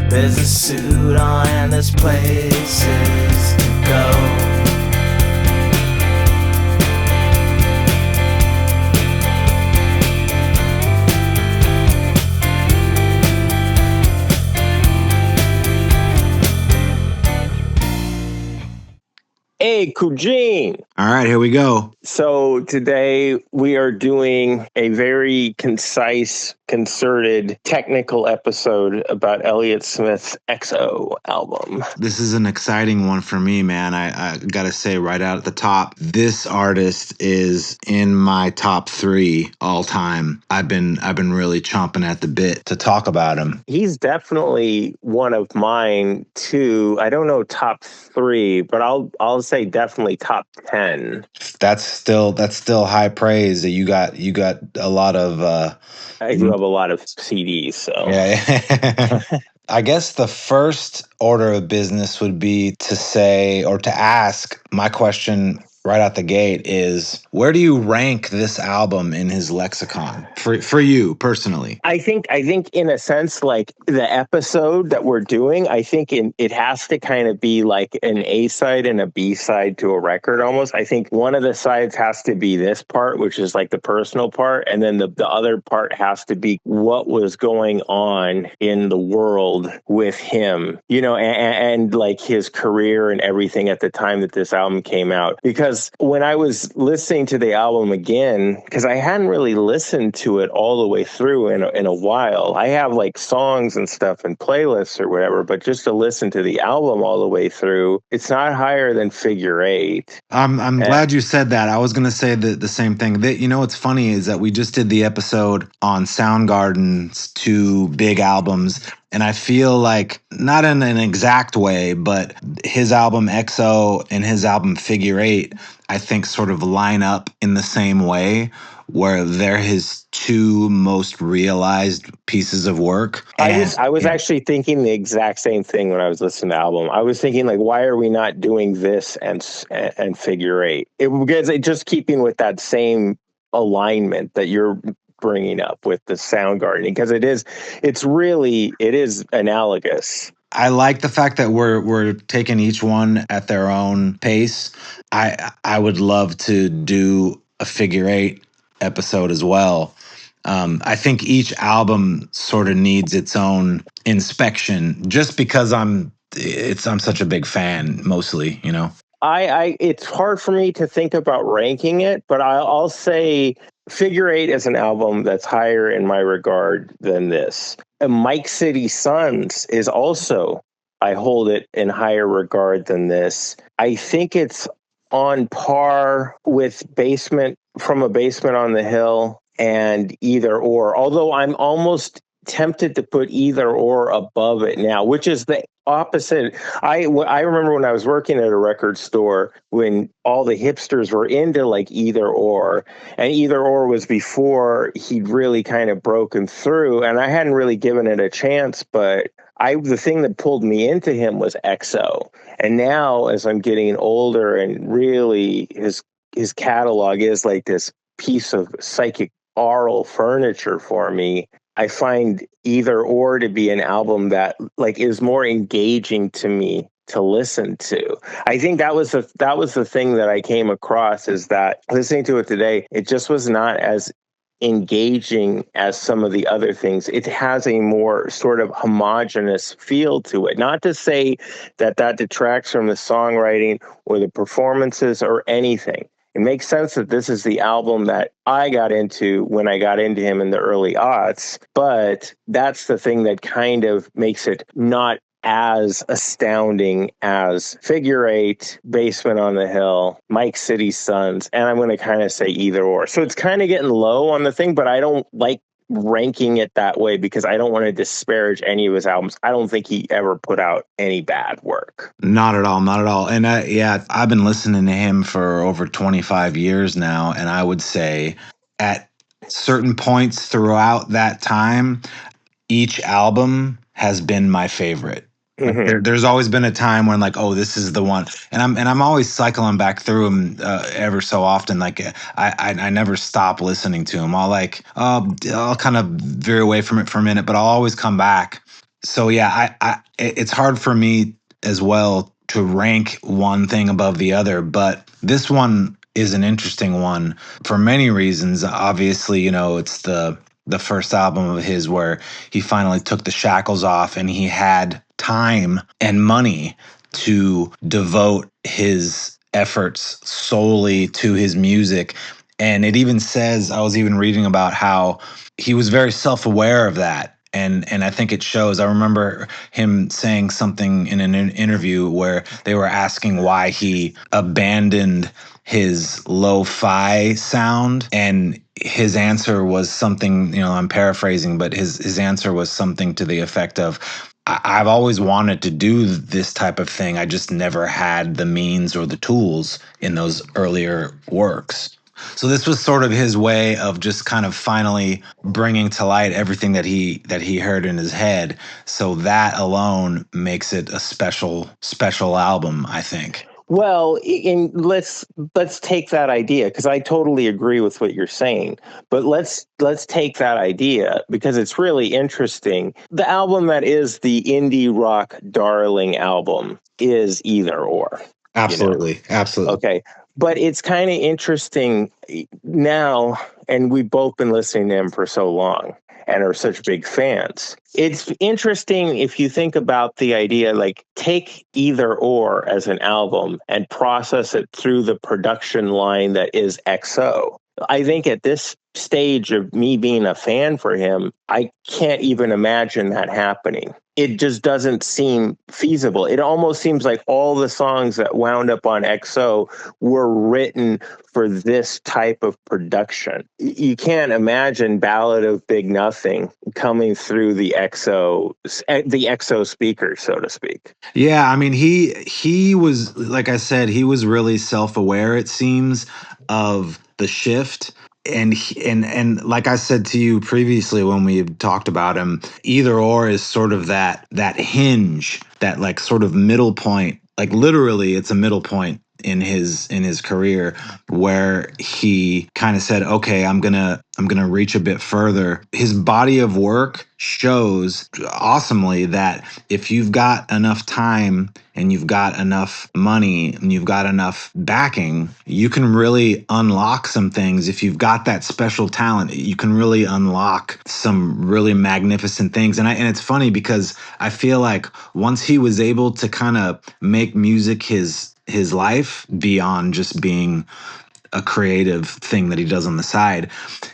There's a suit on and there's places to go. Hey, Kujin. All right, here we go. So today we are doing a very concise, concerted, technical episode about Elliott Smith's XO album. This is an exciting one for me, man. I gotta say right out at the top, this artist is in my top 3 all time. I've been really chomping at the bit to talk about him. He's definitely one of mine too. I don't know top 3, but I'll say definitely top 10. That's still high praise. That you got a lot of. I do have a lot of CDs, so yeah. I guess the first order of business would be to say or to ask. My question right out the gate is, where do you rank this album in his lexicon for you personally? I think in a sense, like the episode that we're doing, I think it has to kind of be like an A side and a B side to a record almost. I think one of the sides has to be this part, which is like the personal part, and then the other part has to be what was going on in the world with him, you know, and like his career and everything at the time that this album came out. Because when I was listening to the album again, because I hadn't really listened to it all the way through in a while. I have like songs and stuff and playlists or whatever, but just to listen to the album all the way through, it's not higher than Figure 8. I'm glad you said that. I was going to say the same thing. You know what's funny is that we just did the episode on Soundgarden's 2 big albums. And I feel like, not in an exact way, but his album XO and his album Figure 8, I think sort of line up in the same way, where they're his 2 most realized pieces of work. I was actually thinking the exact same thing when I was listening to the album. I was thinking, like, why are we not doing this and Figure 8? Because it just keeping with that same alignment that you're bringing up with the Soundgarden, because it is analogous. I like the fact that we're taking each one at their own pace. I would love to do a Figure 8 episode as well. I think each album sort of needs its own inspection, just because I'm such a big fan, mostly, you know. It's hard for me to think about ranking it, but I'll say Figure 8 is an album that's higher in my regard than this. And Mike City Sons is also, I hold it in higher regard than this. I think it's on par with From a Basement on the Hill and Either Or, although I'm almost tempted to put Either Or above it now, which is the opposite. I remember when I was working at a record store when all the hipsters were into like Either Or, and Either Or was before he'd really kind of broken through, and I hadn't really given it a chance, but the thing that pulled me into him was XO. And now as I'm getting older and really his catalog is like this piece of psychic aural furniture for me, I find Either Or to be an album that like is more engaging to me to listen to. I think that was the thing that I came across, is that listening to it today, it just was not as engaging as some of the other things. It has a more sort of homogenous feel to it. Not to say that detracts from the songwriting or the performances or anything. It makes sense that this is the album that I got into when I got into him in the early aughts, but that's the thing that kind of makes it not as astounding as Figure 8, Basement on the Hill, Mike City Sons, and I'm going to kind of say Either Or. So it's kind of getting low on the thing, but I don't like ranking it that way because I don't want to disparage any of his albums. I don't think he ever put out any bad work. Not at all, not at all. And I've been listening to him for over 25 years now, and I would say at certain points throughout that time, each album has been my favorite. Mm-hmm. There's always been a time when like, oh, this is the one, and I'm always cycling back through them ever so often. Like I never stop listening to them. I'll kind of veer away from it for a minute, but I'll always come back. So yeah, it's hard for me as well to rank one thing above the other, but this one is an interesting one for many reasons. Obviously, it's the first album of his where he finally took the shackles off and he had time and money to devote his efforts solely to his music. And it even says, I was even reading about how he was very self-aware of that, and I think it shows. I remember him saying something in an interview where they were asking why he abandoned his lo-fi sound, and his answer was something, I'm paraphrasing, but his answer was something to the effect of, I've always wanted to do this type of thing. I just never had the means or the tools in those earlier works. So this was sort of his way of just kind of finally bringing to light everything that he heard in his head. So that alone makes it a special album, I think. Well, let's take that idea, because I totally agree with what you're saying. But let's take that idea because it's really interesting. The album that is the indie rock darling album is Either Or. Absolutely, absolutely. Okay, but it's kind of interesting now, and we've both been listening to him for so long and are such big fans. It's interesting if you think about the idea, like take Either Or as an album and process it through the production line that is XO. I think at this stage of me being a fan for him, I can't even imagine that happening. It just doesn't seem feasible. It almost seems like all the songs that wound up on XO were written for this type of production. You can't imagine Ballad of Big Nothing coming through the XO speakers, so to speak. Yeah, I mean, he was, like I said, he was really self-aware, it seems, of the shift. And like I said to you previously when we talked about him, Either Or is sort of that hinge, that like sort of middle point. Like literally it's a middle point in his career where he kind of said, okay, I'm gonna reach a bit further. His body of work shows awesomely that if you've got enough time and you've got enough money and you've got enough backing, you can really unlock some things. If you've got that special talent, you can really unlock some really magnificent things. And it's funny because I feel like once he was able to kind of make music his life beyond just being a creative thing that he does on the side,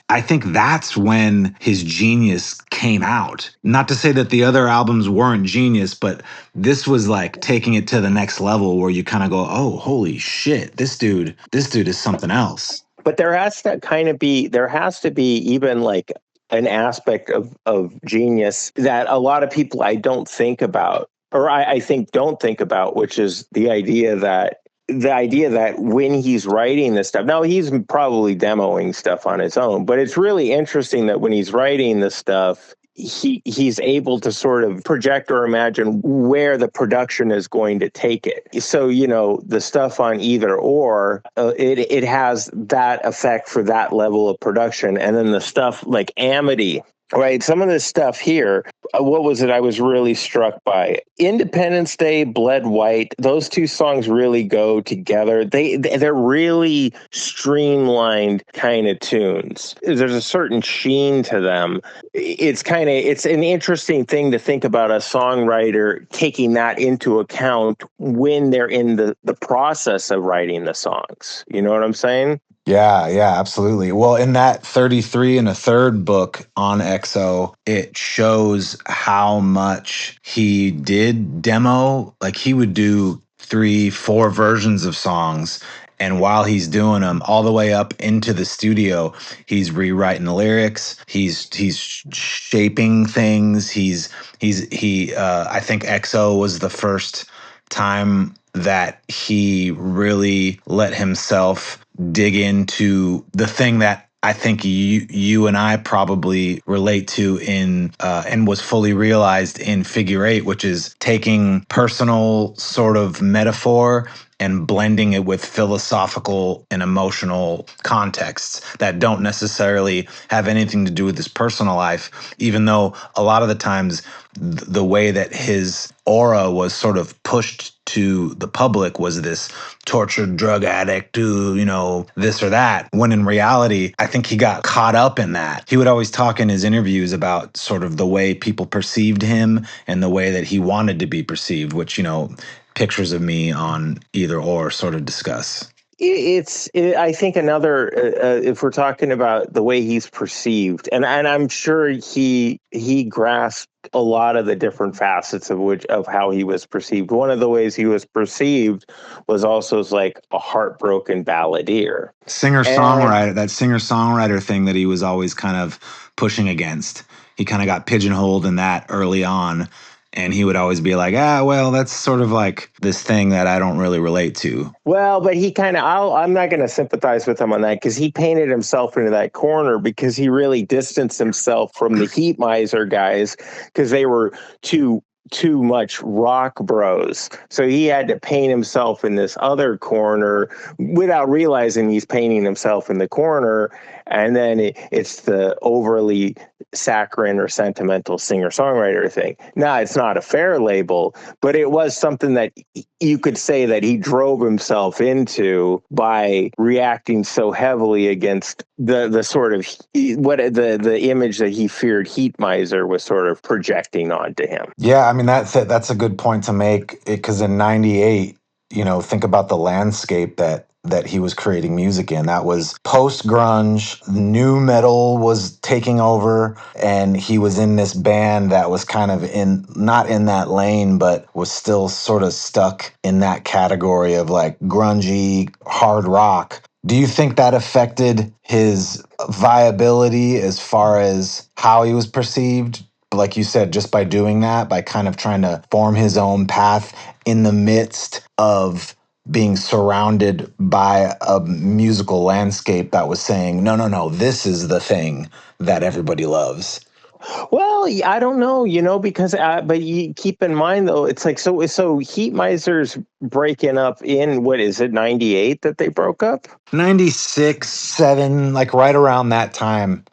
I think that's when his genius came out. Not to say that the other albums weren't genius, but this was like taking it to the next level where you kind of go, oh, holy shit, this dude is something else. But there has to be even like an aspect of genius that a lot of people I don't think about, or I think don't think about, which is the idea that when he's writing this stuff, now he's probably demoing stuff on his own, but it's really interesting that when he's writing this stuff, he's able to sort of project or imagine where the production is going to take it. So, the stuff on Either Or, it has that effect for that level of production. And then the stuff like Amity, right? Some of this stuff here, what was it I was really struck by? Independence Day, Bled White, those two songs really go together. They're really streamlined kind of tunes. There's a certain sheen to them. It's an interesting thing to think about a songwriter taking that into account when they're in the process of writing the songs. You know what I'm saying? Yeah, absolutely. Well, in that 33 and a third book on XO, it shows how much he did demo. Like he would do 3, 4 versions of songs. And while he's doing them all the way up into the studio, he's rewriting the lyrics. He's shaping things. I think XO was the first time that he really let himself dig into the thing that I think you and I probably relate to in and was fully realized in Figure Eight, which is taking personal sort of metaphor and blending it with philosophical and emotional contexts that don't necessarily have anything to do with his personal life, even though a lot of the times the way that his aura was sort of pushed to the public was this tortured drug addict who, this or that. When in reality, I think he got caught up in that. He would always talk in his interviews about sort of the way people perceived him and the way that he wanted to be perceived, which, pictures of me on Either Or sort of discuss. I think another, if we're talking about the way he's perceived, and I'm sure he grasped a lot of the different facets of how he was perceived. One of the ways he was perceived was also as like a heartbroken balladeer. That singer-songwriter thing that he was always kind of pushing against. He kind of got pigeonholed in that early on. And he would always be like, well, that's sort of like this thing that I don't really relate to. Well, but he kind of, I'm not going to sympathize with him on that because he painted himself into that corner because he really distanced himself from the Heat Miser guys because they were too much rock bros. So he had to paint himself in this other corner without realizing he's painting himself in the corner. And then it's the overly saccharine or sentimental singer-songwriter thing. Now, it's not a fair label, but it was something that you could say that he drove himself into by reacting so heavily against the sort of the image that he feared Heat Miser was sort of projecting onto him. Yeah, I mean that's a good point to make because in '98, think about the landscape that he was creating music in. That was post-grunge, new metal was taking over, and he was in this band that was kind of not in that lane, but was still sort of stuck in that category of like grungy, hard rock. Do you think that affected his viability as far as how he was perceived? Like you said, just by doing that, by kind of trying to form his own path in the midst of being surrounded by a musical landscape that was saying, no, this is the thing that everybody loves. Well, I don't know, because but you keep in mind though, it's like so Heat Miser's breaking up in what is it, 98 that they broke up? 96, 7, like right around that time.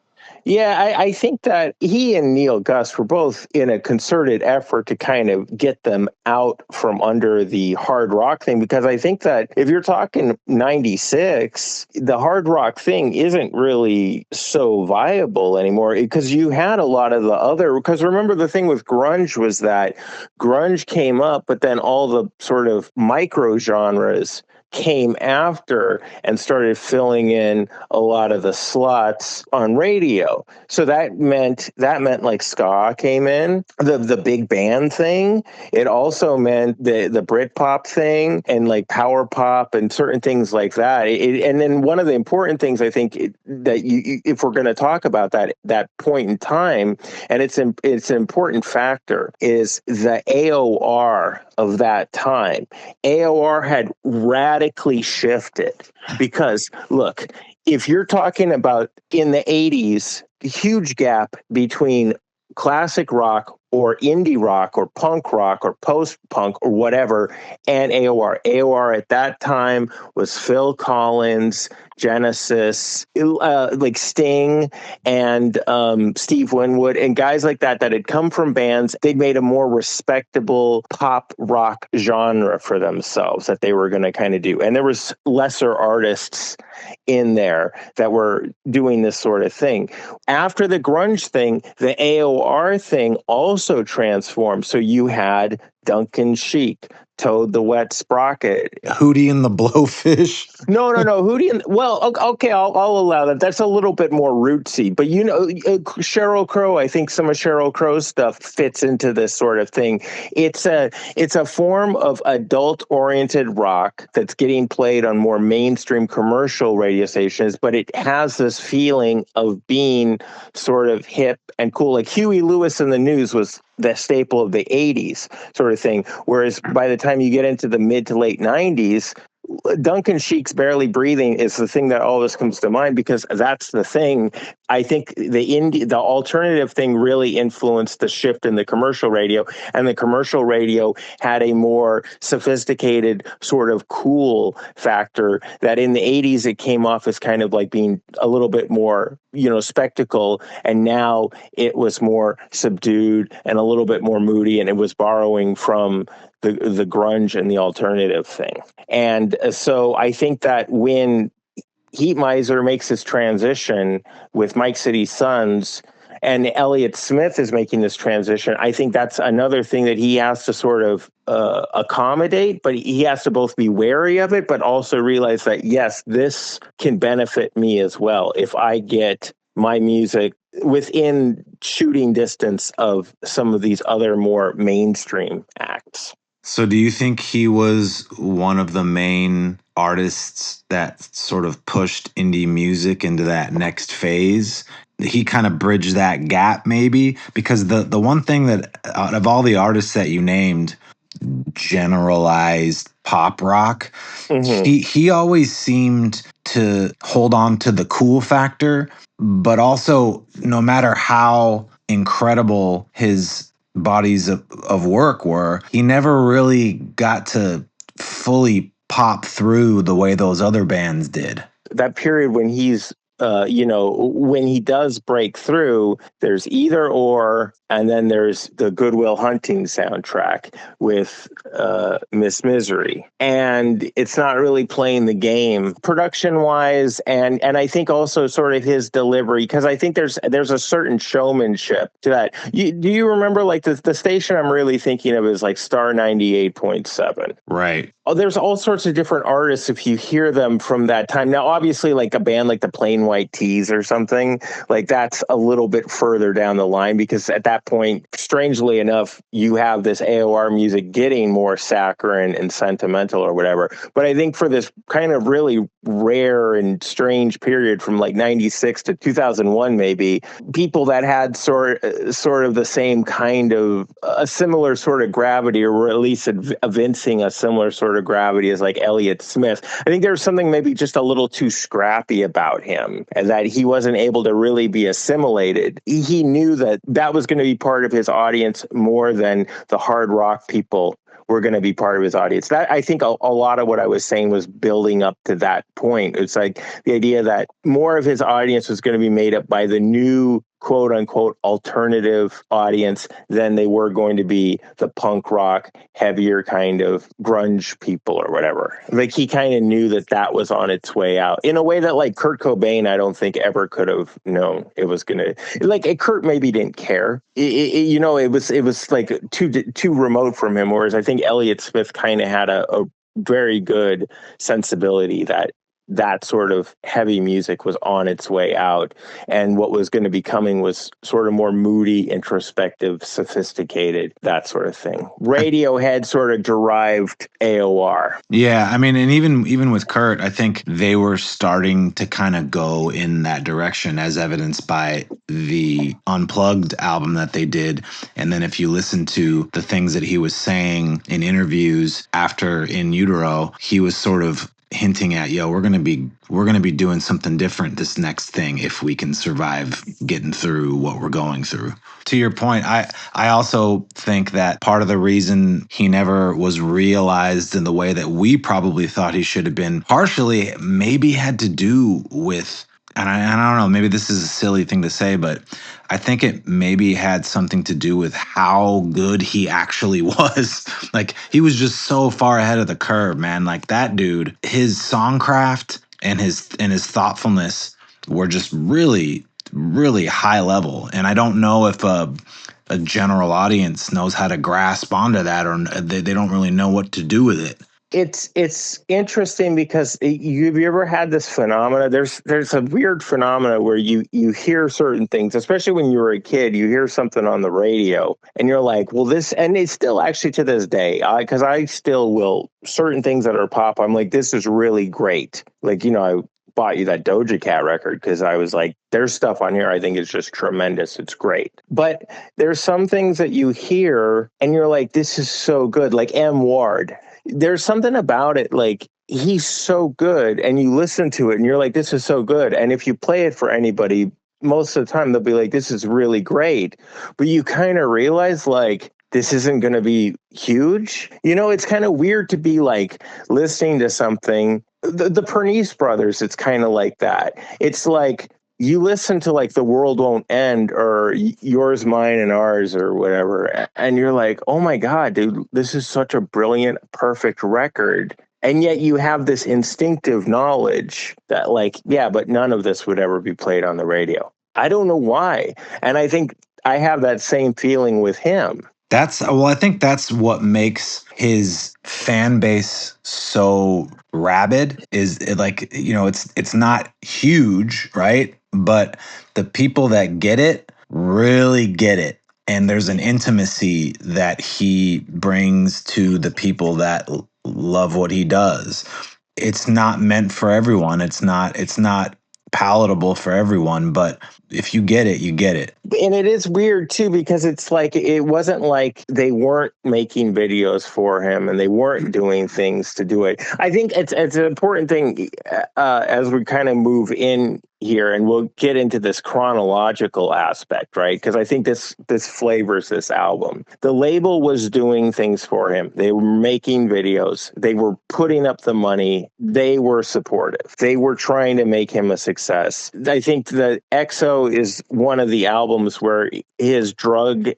Yeah, I think that he and Neil Gus were both in a concerted effort to kind of get them out from under the hard rock thing, because I think that if you're talking 96, the hard rock thing isn't really so viable anymore because you had a lot of the other, because remember the thing with grunge was that grunge came up, but then all the sort of micro genres came after and started filling in a lot of the slots on radio. So that meant like ska came in, the big band thing. It also meant the Britpop thing and like power pop and certain things like that. And then one of the important things I think that you if we're going to talk about that point in time, and it's an important factor, is the AOR of that time. AOR had radically shifted because, look, if you're talking about in the 80s, huge gap between classic rock or indie rock or punk rock or post-punk or whatever and AOR. AOR at that time was Phil Collins, Genesis, like Sting and Steve Winwood and guys like that had come from bands. They'd made a more respectable pop rock genre for themselves that they were going to kind of do. And there was lesser artists in there that were doing this sort of thing. After the grunge thing, the AOR thing also transformed. So you had Duncan Sheik, Toad the Wet Sprocket, Hootie and the Blowfish. No. Hootie and okay, I'll allow that. That's a little bit more rootsy, but Sheryl Crow. I think some of Sheryl Crow's stuff fits into this sort of thing. It's a form of adult-oriented rock that's getting played on more mainstream commercial radio stations, but it has this feeling of being sort of hip and cool. Like Huey Lewis and the News was the staple of the 80s sort of thing. Whereas by the time you get into the mid to late 90s, Duncan Sheik's Barely Breathing is the thing that always comes to mind, because that's the thing. I think the alternative thing really influenced the shift in the commercial radio, and the commercial radio had a more sophisticated sort of cool factor that in the 80s it came off as kind of like being a little bit more, spectacle, and now it was more subdued and a little bit more moody, and it was borrowing from the grunge and the alternative thing. And so I think that when Heat Miser makes his transition with Mike City Sons, and Elliott Smith is making this transition, I think that's another thing that he has to sort of accommodate, but he has to both be wary of it, but also realize that, yes, this can benefit me as well if I get my music within shooting distance of some of these other more mainstream acts. So do you think he was one of the main artists that sort of pushed indie music into that next phase? He kind of bridged that gap, maybe? Because the one thing that, out of all the artists that you named, generalized pop rock, he always seemed to hold on to the cool factor, but also, no matter how incredible his bodies of work were, he never really got to fully pop through the way those other bands did. That period when he's when he does break through, there's Either Or, and then there's the Good Will Hunting soundtrack with Miss Misery. And it's not really playing the game production-wise, and I think also sort of his delivery, because I think there's a certain showmanship to that. Do you remember, like, the station I'm really thinking of is like Star 98.7. Right. Oh, there's all sorts of different artists if you hear them from that time. Now, obviously, like a band like the Plain White T's or something, like that's a little bit further down the line, because at that point, strangely enough, you have this AOR music getting more saccharine and sentimental or whatever. But I think for this kind of really rare and strange period from like 96 to 2001, maybe, people that had sort of the same kind of a similar sort of gravity, or were at least evincing a similar sort of gravity as like Elliott Smith. I think there was something maybe just a little too scrappy about him, and that he wasn't able to really be assimilated. He knew that that was going to be part of his audience more than the hard rock people were going to be part of his audience. That, I think, a lot of what I was saying was building up to that point. It's like the idea that more of his audience was going to be made up by the new quote unquote alternative audience than they were going to be the punk rock, heavier kind of grunge people or whatever. Like, he kind of knew that that was on its way out in a way that, like, Kurt Cobain, I don't think ever could have known it was going to, like, Kurt maybe didn't care. It was like too remote from him. Whereas I think Elliott Smith kind of had a very good sensibility that sort of heavy music was on its way out, and what was going to be coming was sort of more moody, introspective, sophisticated, that sort of thing. Radiohead sort of derived AOR. Yeah, I mean, and even with Kurt, I think they were starting to kind of go in that direction, as evidenced by the Unplugged album that they did. And then if you listen to the things that he was saying in interviews after In Utero, he was sort of hinting at, we're gonna be doing something different this next thing if we can survive getting through what we're going through. To your point, I also think that part of the reason he never was realized in the way that we probably thought he should have been, partially maybe had to do with, and I don't know, maybe this is a silly thing to say, but I think it maybe had something to do with how good he actually was. Like, he was just so far ahead of the curve, man. Like, that dude, his songcraft and his thoughtfulness were just really, really high level. And I don't know if a general audience knows how to grasp onto that, or they don't really know what to do with it. It's interesting because have you ever had this phenomena? There's a weird phenomena where you hear certain things, especially when you were a kid. You hear something on the radio and you're like, well, this, and it's still actually to this day, because I still will, certain things that are pop, I'm like, this is really great. Like, I bought you that Doja Cat record because I was like, there's stuff on here I think is just tremendous. It's great. But there's some things that you hear and you're like, this is so good. Like M. Ward. There's something about it, like, he's so good, and you listen to it and you're like, this is so good. And if you play it for anybody, most of the time they'll be like, this is really great. But you kind of realize like, this isn't going to be huge. You know, it's kind of weird to be like listening to something. The Pernice brothers, it's kind of like that. It's like you listen to like The World Won't End or Yours, Mine, and Ours or whatever, and you're like, oh my God, dude, this is such a brilliant, perfect record. And yet you have this instinctive knowledge that like, yeah, but none of this would ever be played on the radio. I don't know why. And I think I have that same feeling with him. I think that's what makes his fan base so rabid is like, you know, it's not huge, right? But the people that get it really get it. And there's an intimacy that he brings to the people that love what he does. It's not meant for everyone. It's not palatable for everyone, but if you get it, you get it. And it is weird too, because it's like, it wasn't like they weren't making videos for him and they weren't doing things to do it. I think it's an important thing as we kind of move in here, and we'll get into this chronological aspect, right? Because I think this flavors this album. The label was doing things for him. They were making videos. They were putting up the money. They were supportive. They were trying to make him a success. I think that EXO is one of the albums where his drug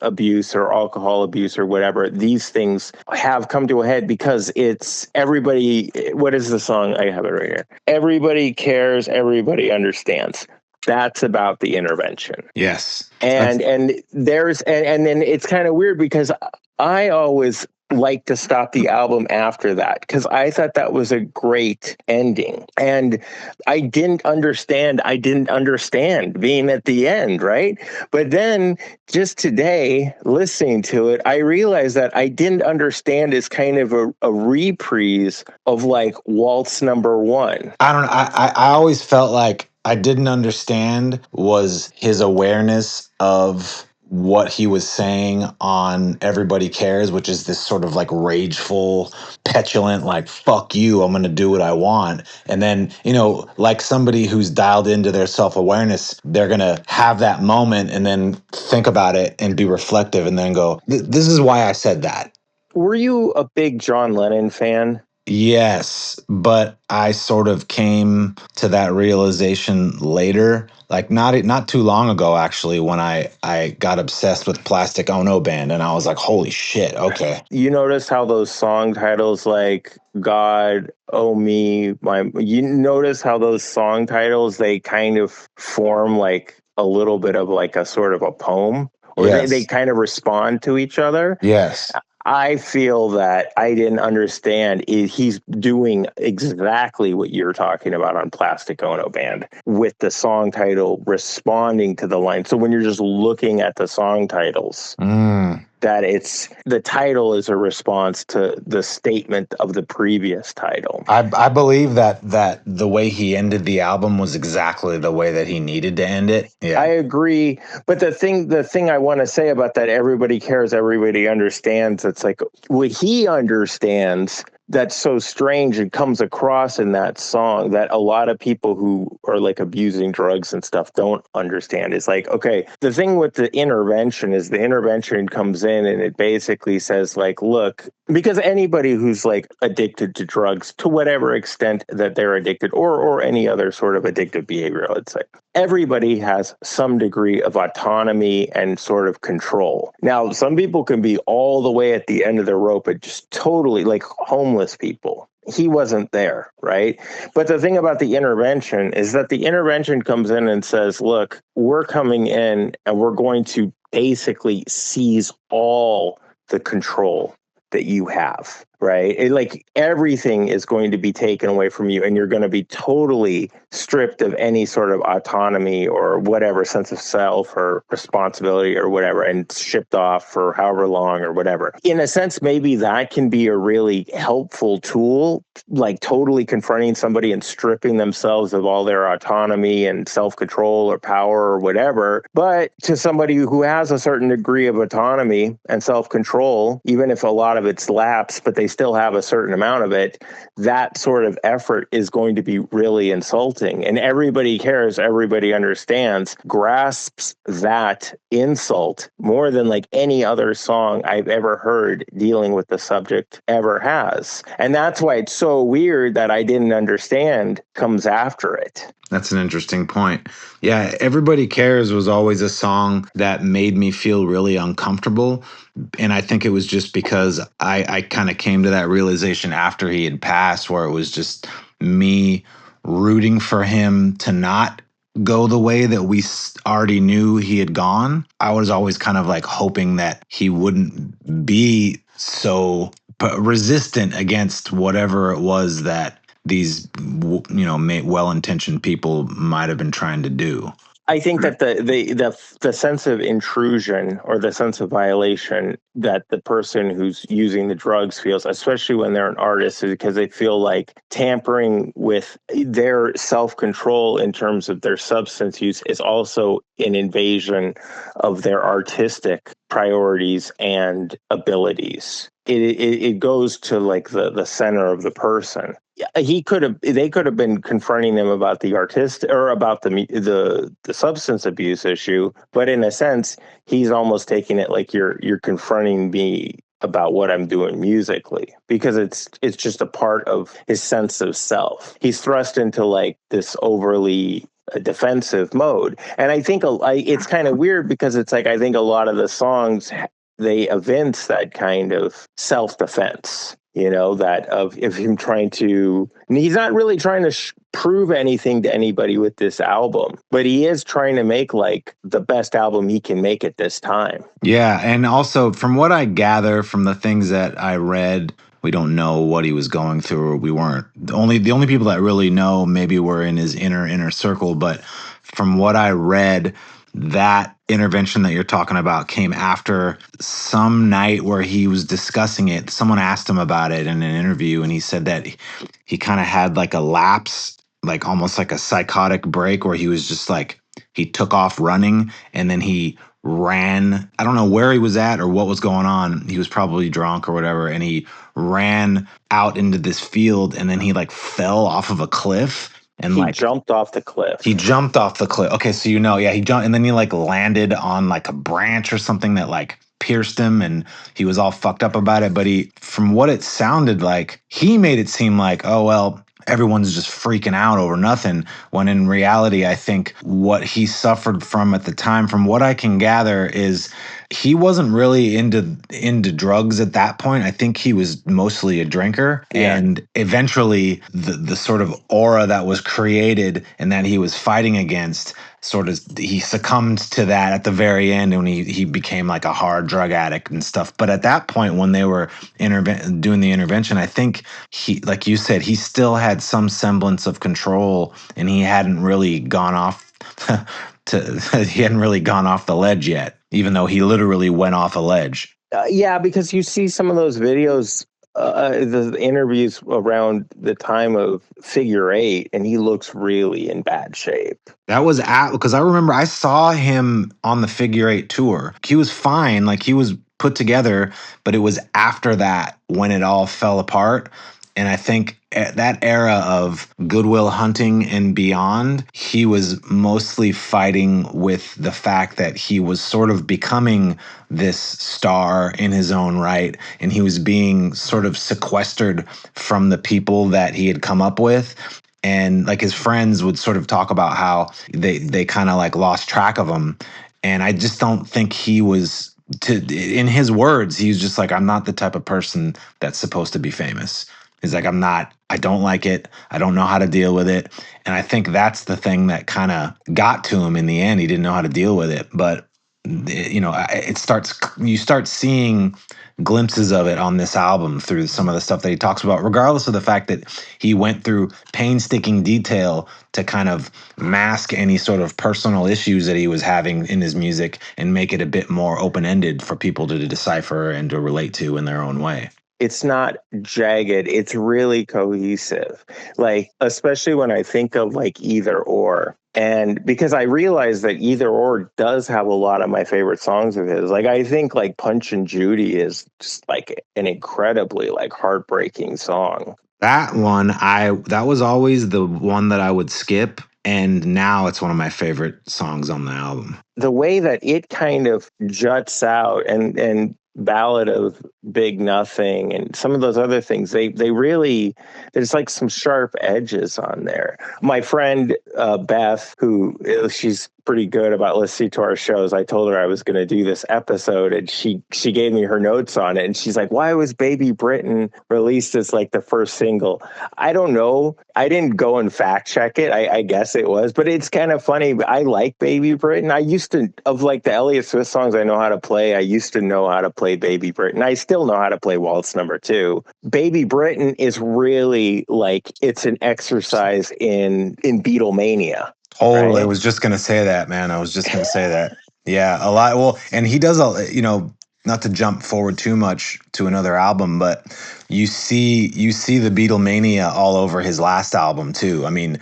abuse or alcohol abuse or whatever, these things have come to a head, because it's everybody. What is the song? I have it right here. Everybody cares. Everybody understands. That's about the intervention. Yes. And then it's kind of weird, because I always like to stop the album after that, because I thought that was a great ending. And I didn't understand being at the end, right? But then just today, listening to it, I realized that I didn't understand is kind of a reprise of like Waltz number 1. I don't know. I always felt like I didn't understand was his awareness of what he was saying on Everybody Cares, which is this sort of like rageful, petulant, like, fuck you, I'm going to do what I want. And then, you know, like somebody who's dialed into their self-awareness, they're going to have that moment and then think about it and be reflective and then go, this is why I said that. Were you a big John Lennon fan? Yes, but I sort of came to that realization later, like not too long ago, actually, when I got obsessed with Plastic Ono Band, and I was like, holy shit, okay. You notice how those song titles like God, Oh Me, you notice how those song titles, they kind of form like a little bit of like a sort of a poem, or Yes. they kind of respond to each other. Yes. I feel that I didn't understand he's doing exactly what you're talking about on Plastic Ono Band, with the song title responding to the line. So when you're just looking at the song titles, that it's the title is a response to the statement of the previous title. I believe that the way he ended the album was exactly the way that he needed to end it. Yeah. I agree. But the thing I want to say about that, Everybody Cares, Everybody Understands, it's like what he understands that's so strange and comes across in that song that a lot of people who are like abusing drugs and stuff don't understand. It's like, okay, the thing with the intervention is the intervention comes in and it basically says like, look, because anybody who's like addicted to drugs to whatever extent that they're addicted, or any other sort of addictive behavior, let's say, everybody has some degree of autonomy and sort of control. Now, some people can be all the way at the end of the rope and just totally like homeless people. He wasn't there, right? But the thing about the intervention is that the intervention comes in and says, look, we're coming in and we're going to basically seize all the control that you have, right? Like everything is going to be taken away from you, and you're going to be totally stripped of any sort of autonomy or whatever sense of self or responsibility or whatever, and shipped off for however long or whatever. In a sense, maybe that can be a really helpful tool, like totally confronting somebody and stripping themselves of all their autonomy and self-control or power or whatever. But to somebody who has a certain degree of autonomy and self-control, even if a lot of it's lapsed, but they still have a certain amount of it, that sort of effort is going to be really insulting. And everybody cares, everybody understands, grasps that insult more than like any other song I've ever heard dealing with the subject ever has. And that's why it's so weird that I Didn't Understand comes after it. That's an interesting point. Yeah, Everybody Cares was always a song that made me feel really uncomfortable. And I think it was just because I kind of came to that realization after he had passed, where it was just me rooting for him to not go the way that we already knew he had gone. I was always kind of like hoping that he wouldn't be so resistant against whatever it was that these well-intentioned people might have been trying to do. I think that the sense of intrusion or the sense of violation that the person who's using the drugs feels, especially when they're an artist, is because they feel like tampering with their self-control in terms of their substance use is also an invasion of their artistic priorities and abilities. It goes to like the center of the person. They could have been confronting them about the artist or about the substance abuse issue, but in a sense, he's almost taking it like you're confronting me about what I'm doing musically, because it's just a part of his sense of self. He's thrust into like this overly defensive mode, and I think it's kind of weird because it's like I think a lot of the songs they evince that kind of self-defense, that of him trying to, and he's not really trying to prove anything to anybody with this album, but he is trying to make like the best album he can make at this time. Yeah, and also from what I gather from the things that I read, we don't know what he was going through. We weren't the only people that really know maybe were in his inner circle, but from what I read, that intervention that you're talking about came after some night where he was discussing it. Someone asked him about it in an interview, and he said that he kind of had like a lapse, like almost like a psychotic break, where he was just like, he took off running and then he ran. I don't know where he was at or what was going on. He was probably drunk or whatever, and he ran out into this field, and then he like fell off of a cliff. And he jumped off the cliff. He jumped off the cliff. Okay, so yeah, he jumped, and then he like landed on like a branch or something that like pierced him, and he was all fucked up about it. But from what it sounded like, he made it seem like, oh well, everyone's just freaking out over nothing, when in reality, I think what he suffered from at the time, from what I can gather, is he wasn't really into drugs at that point. I think he was mostly a drinker. Yeah. And eventually the sort of aura that was created and that he was fighting against, sort of, he succumbed to that at the very end, and he became like a hard drug addict and stuff. But at that point, when they were doing the intervention, I think he, like you said, he still had some semblance of control, and he hadn't really gone off he hadn't really gone off the ledge yet, even though he literally went off a ledge. Yeah, because you see some of those videos, the interviews around the time of Figure 8, and he looks really in bad shape. That was because I remember I saw him on the Figure 8 tour. He was fine, like he was put together, but it was after that when it all fell apart. And I think at that era of Good Will Hunting and beyond, he was mostly fighting with the fact that he was sort of becoming this star in his own right, and he was being sort of sequestered from the people that he had come up with. And like his friends would sort of talk about how they kind of like lost track of him. And I just don't think he was, in his words, he was just like, I'm not the type of person that's supposed to be famous. He's like, I don't like it. I don't know how to deal with it. And I think that's the thing that kind of got to him in the end. He didn't know how to deal with it. But, you start seeing glimpses of it on this album through some of the stuff that he talks about, regardless of the fact that he went through painstaking detail to kind of mask any sort of personal issues that he was having in his music and make it a bit more open-ended for people to decipher and to relate to in their own way. It's not jagged. It's really cohesive. Like, especially when I think of like Either Or, And because I realized that Either Or does have a lot of my favorite songs of his. Like I think like Punch and Judy is just like an incredibly like heartbreaking song. That one, that was always the one that I would skip, and now it's one of my favorite songs on the album. The way that it kind of juts out, and Ballad of Big Nothing and some of those other things, they really, there's like some sharp edges on there. My friend Beth, who she's pretty good about listening to our shows, I told her I was going to do this episode, and she gave me her notes on it, and she's like, why was Baby Britain released as like the first single? I don't know. I didn't go and fact check it. I guess it was, but it's kind of funny. I like Baby Britain. I used to, of like the Elliott Smith songs I know how to play, I used to know how to play Baby Britain. I still know how to play Waltz Number 2. Baby Britain is really like, it's an exercise in Beatlemania. Oh, Right? I was just gonna say that, man. I was just gonna say that. Yeah, a lot. Well, and he does not to jump forward too much to another album, but you see the Beatlemania all over his last album too. I mean,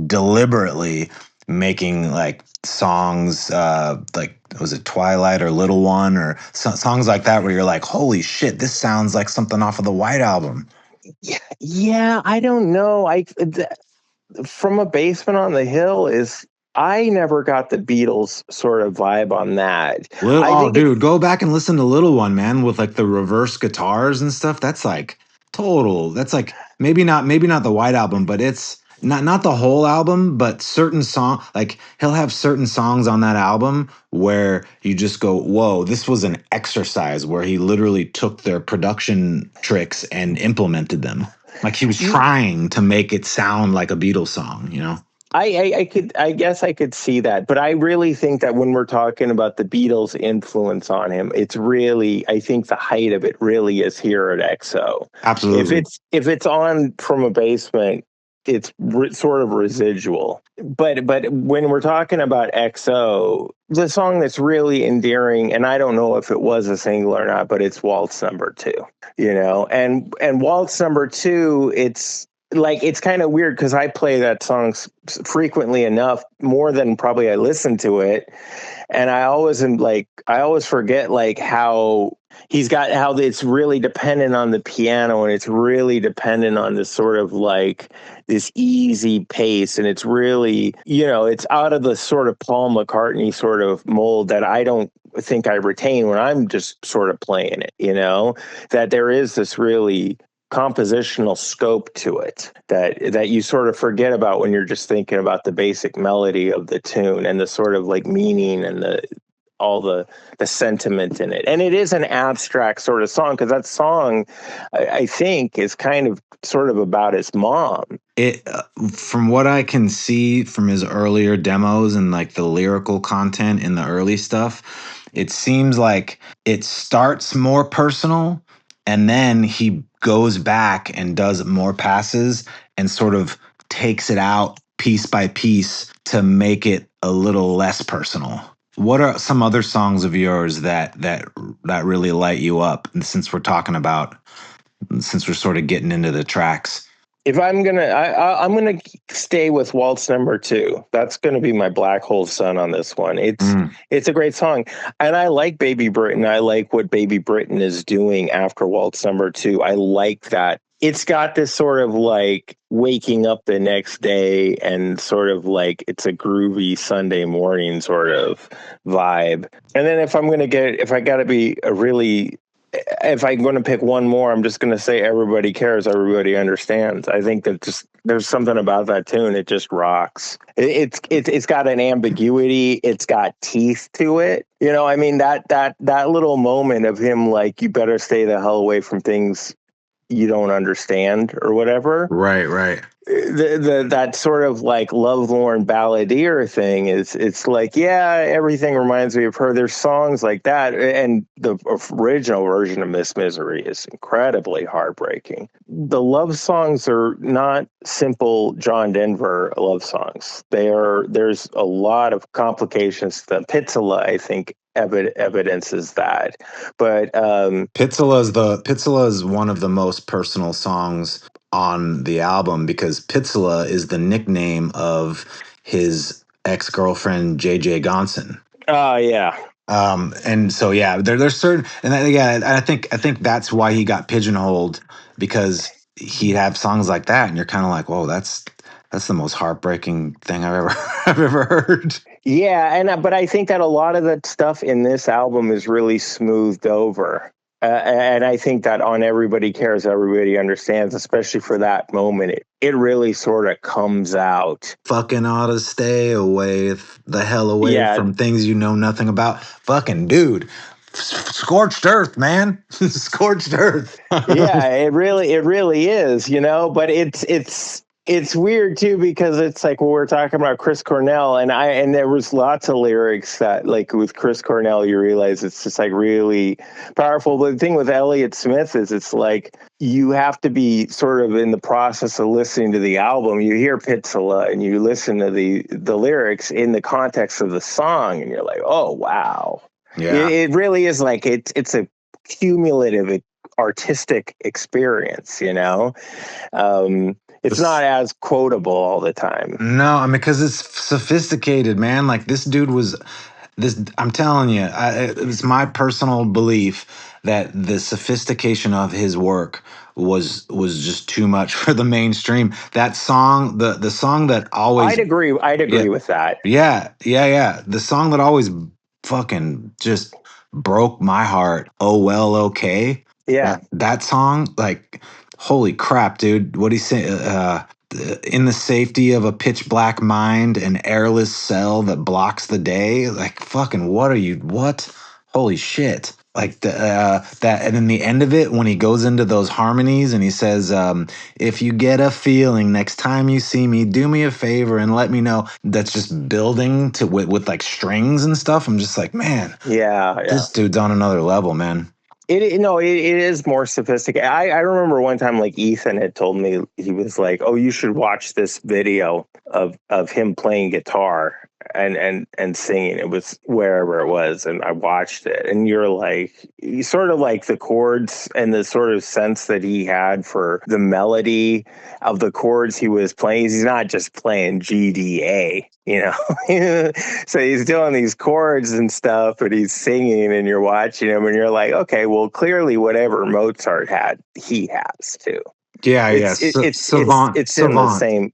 deliberately making like songs like, was it Twilight or Little One or songs like that, where you're like, holy shit, this sounds like something off of the White Album. Yeah, I don't know. From a Basement on the Hill is, I never got the Beatles sort of vibe on that. I think Dude, go back and listen to Little One, man, with like the reverse guitars and stuff. That's like total. That's like maybe not the White Album, but it's not the whole album, but certain song, like he'll have certain songs on that album where you just go, whoa, this was an exercise where he literally took their production tricks and implemented them. Like he was trying to make it sound like a Beatles song, you know? I guess I could see that, but I really think that when we're talking about the Beatles' influence on him, it's really, I think the height of it really is here at XO. Absolutely. If it's on From a Basement, it's sort of residual. But when we're talking about XO, the song that's really endearing, and I don't know if it was a single or not, but it's Waltz Number 2. You know, and Waltz Number 2, it's like, it's kind of weird because I play that song frequently enough, more than probably I listen to it, and I always forget like how how it's really dependent on the piano, and it's really dependent on this sort of like this easy pace, and it's really, it's out of the sort of Paul McCartney sort of mold that I don't think I retain when I'm just sort of playing it, that there is this really compositional scope to it that you sort of forget about when you're just thinking about the basic melody of the tune and the sort of like meaning and all the sentiment in it. And it is an abstract sort of song, because that song, I think, is kind of sort of about his mom. It from what I can see from his earlier demos and like the lyrical content in the early stuff, it seems like it starts more personal, and then he goes back and does more passes and sort of takes it out piece by piece to make it a little less personal. What are some other songs of yours that really light you up? And since we're sort of getting into the tracks. If I'm I'm gonna stay with Waltz Number 2. That's gonna be my Black Hole Sun on this one. It's a great song, and I like Baby Britain. I like what Baby Britain is doing after Waltz Number 2. I like that. It's got this sort of like waking up the next day, and sort of like it's a groovy Sunday morning sort of vibe. And then if I gotta be if I'm going to pick one more, I'm just going to say Everybody Cares, Everybody Understands. I think that just there's something about that tune. It just rocks. It's got an ambiguity. It's got teeth to it. I mean, that little moment of him, like, you better stay the hell away from things you don't understand or whatever. Right. That sort of like lovelorn balladeer thing it's like, yeah, everything reminds me of her. There's songs like that, and the original version of Miss Misery is incredibly heartbreaking. The love songs are not simple John Denver love songs. There's a lot of complications. The Pizzala, I think, evidences that, but Pizzala is one of the most personal songs on the album, because Pizzala is the nickname of his ex-girlfriend JJ Gonson. Oh yeah. And so yeah, there's certain, and I think that's why he got pigeonholed, because he'd have songs like that, and you're kind of like, whoa, that's the most heartbreaking thing I've ever I've ever heard. Yeah, and but I think that a lot of the stuff in this album is really smoothed over. And I think that on Everybody Cares, Everybody Understands, especially for that moment, it really sort of comes out. Fucking ought to stay away the hell away Yeah, from things you know nothing about. Fucking dude. Scorched earth, man. Scorched earth. yeah, it really is, you know. But it's weird too, because it's like, well, we're talking about Chris Cornell, and there was lots of lyrics that, like with Chris Cornell, you realize it's just like really powerful. But the thing with Elliott Smith is, it's like you have to be sort of in the process of listening to the album. You hear Pizzala and you listen to the lyrics in the context of the song, and you're like, oh wow, Yeah. it really is like it's a cumulative artistic experience, you know. It's not as quotable all the time. No, I mean, because it's sophisticated, man. Like this dude was this. I'm telling you, it's my personal belief that the sophistication of his work was just too much for the mainstream. That song, the song that always, I'd agree yeah, with that. yeah. The song that always fucking just broke my heart. Oh well, okay. Yeah. That song, like, holy crap, dude. What he say? In the safety of a pitch black mind, an airless cell that blocks the day. Like, fucking, what are you? What? Holy shit! Like that, and then the end of it when he goes into those harmonies and he says, "If you get a feeling next time you see me, do me a favor and let me know." That's just building to with like strings and stuff. I'm just like, man, Yeah. this dude's on another level, man. It is more sophisticated. I remember one time, like, Ethan had told me, he was like, "Oh, you should watch this video of him playing guitar and singing." It was wherever it was, and I watched it, and you're like, you sort of like the chords and the sort of sense that he had for the melody of the chords he was playing. He's not just playing GDA, you know. So he's doing these chords and stuff, but he's singing, and you're watching him, and you're like, okay, well, clearly whatever Mozart had, he has too. Yeah, yeah. Savant, It's in the savant. same.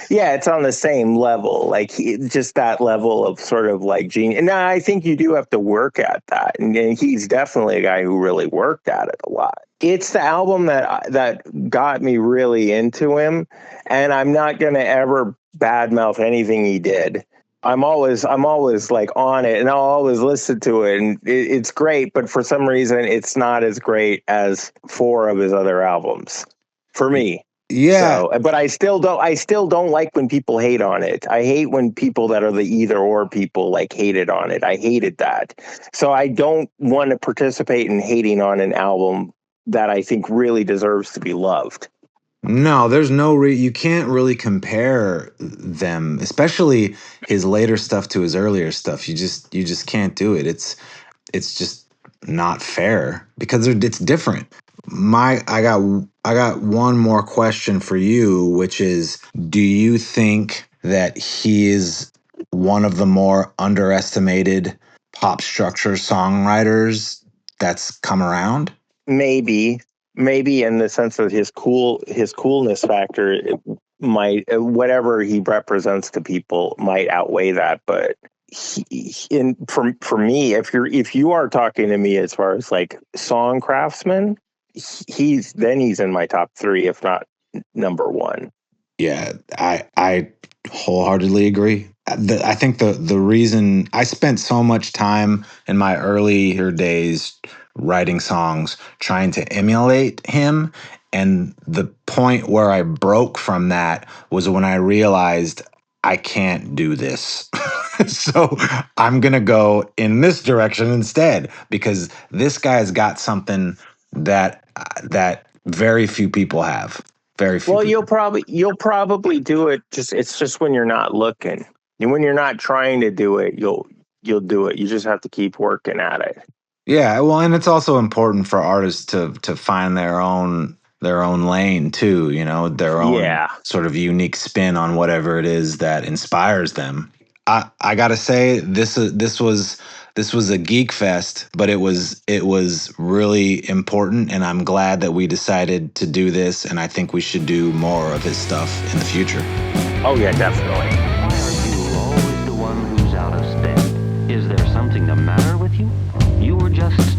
Yeah, it's on the same level, like just that level of sort of like genius. And I think you do have to work at that, and he's definitely a guy who really worked at it a lot. It's the album that got me really into him, and I'm not going to ever badmouth anything he did. I'm always like on it, and I'll always listen to it, and it's great. But for some reason, it's not as great as 4 of his other albums for me. Yeah. So, but I still don't like when people hate on it. I hate when people that are the either or people like hated on it. I hated that. So I don't want to participate in hating on an album that I think really deserves to be loved. No, there's you can't really compare them, especially his later stuff to his earlier stuff. You just can't do it. It's just not fair because it's different. I got one more question for you, which is, do you think that he is one of the more underestimated pop structure songwriters that's come around? Maybe in the sense that his coolness factor, it might, whatever he represents to people might outweigh that. But for me, if you are talking to me as far as like song craftsman, he's in my top 3, if not number 1. Yeah, I wholeheartedly agree. I think the reason I spent so much time in my earlier days writing songs trying to emulate him, and the point where I broke from that was when I realized I can't do this. So I'm gonna go in this direction instead because this guy's got something that very few people have. Very few. Well, people. you'll probably do it. It's just when you're not looking, and when you're not trying to do it, you'll do it. You just have to keep working at it. Yeah, well, and it's also important for artists to find their own lane too, their own Yeah. sort of unique spin on whatever it is that inspires them. I gotta say this was a geek fest, but it was really important, and I'm glad that we decided to do this, and I think we should do more of his stuff in the future. Oh yeah, definitely. Why are you always the one who's out of step? Is there something the matter with you? You were just